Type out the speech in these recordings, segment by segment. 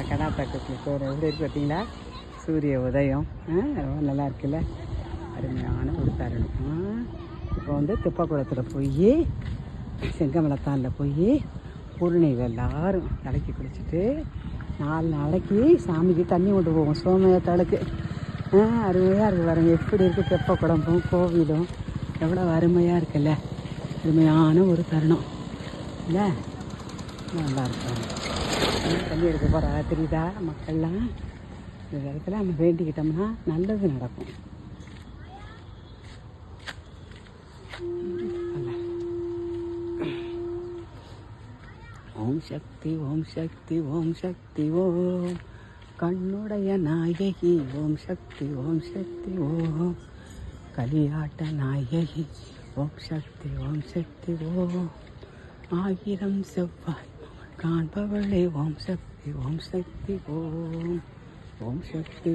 கடாத்தாக்கத்தில் கோவில் எப்படி இருக்கு பார்த்தீங்களா? சூரிய உதயம் ரொம்ப நல்லா இருக்குல்ல, அருமையான ஒரு தருணம். இப்போ வந்து தெப்பக்குளத்தில் போய் செங்கமலத்தானில் போய் பூர்ணிகள் எல்லாரும் தலைக்கு குளிச்சுட்டு 4 நாளைக்கு சாமிக்கு தண்ணி கொண்டு போவோம் சோமயத்தாளுக்கு. அருமையாக இருக்குது பாருங்க, எப்படி இருக்குது தெப்பக்குளமும் கோவிலும் எவ்வளோ அருமையாக இருக்குல்ல, அருமையான ஒரு தருணம் இல்லை? நல்லா இருக்கும். தண்ணி எடுக்க போகிற தெரியுதா மக்கள்லாம்? இந்த இடத்துல நம்ம வேண்டிக்கிட்டோம்னா நல்லது நடக்கும். ஓம் சக்தி ஓம் சக்தி ஓம் சக்தி ஓம் கண்ணுடைய நாயகி ஓம் சக்தி ஓம் சக்தி ஓம் கலியாட்ட நாயகி ஓம் சக்தி ஓம் 1000 செவ்வாய் காண்பவளே ஓம் சக்தி ஓம் ஓம் சக்தி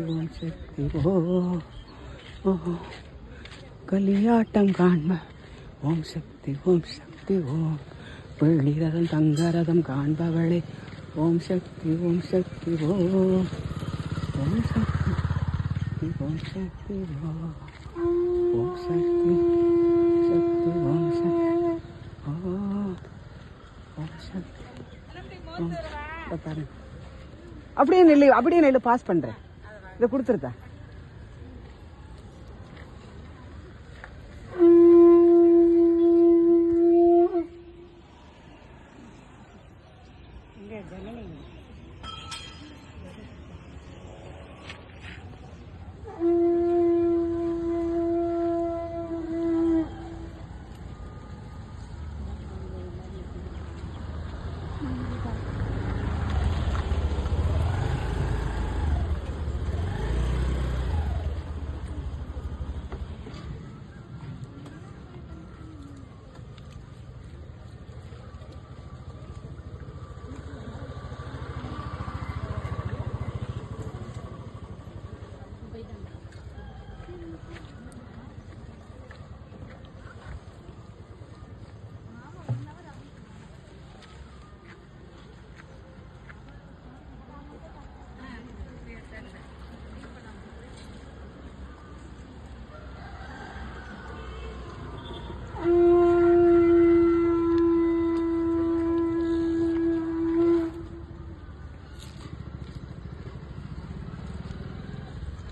ஓம் கலியாட்டம் காண்ப ஓம் சக்தி ஓம் வெள்ளிரதம் தங்கரதம் காண்பவளே ஓம் சக்தி ஓம் சக்தி ஓம் சக்தி ஓம் சக்தி ஓம் சக்தி ஓம் சக்தி பாருங்க. அப்படியே நெல்லு பாஸ் பண்றேன். இதை கொடுத்துருதா?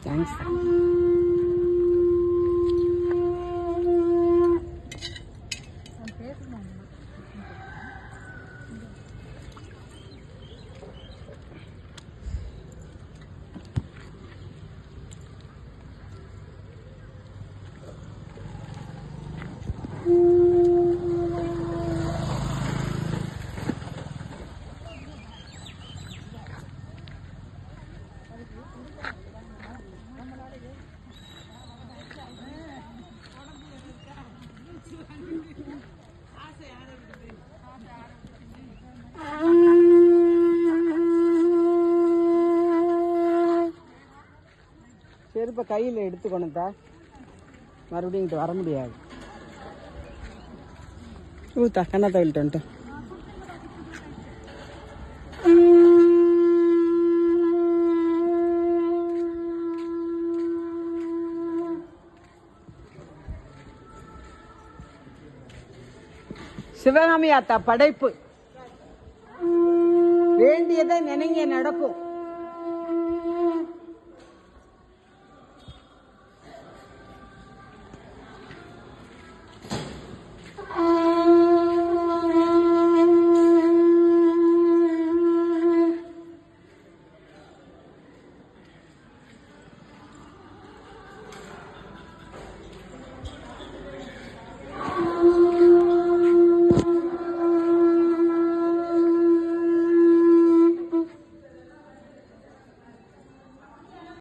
தேங்க்ஸ். செருப்பை கையில் எடுத்துக்கணும்தா, மறுபடியும் இங்கிட்ட வர முடியாது. ஊத்தா கண்ணா தவில்ட்டு வந்துட்டு சிவகாமி ஆத்தா படைப்பு வேண்டியதை நினைங்க நடக்கும்.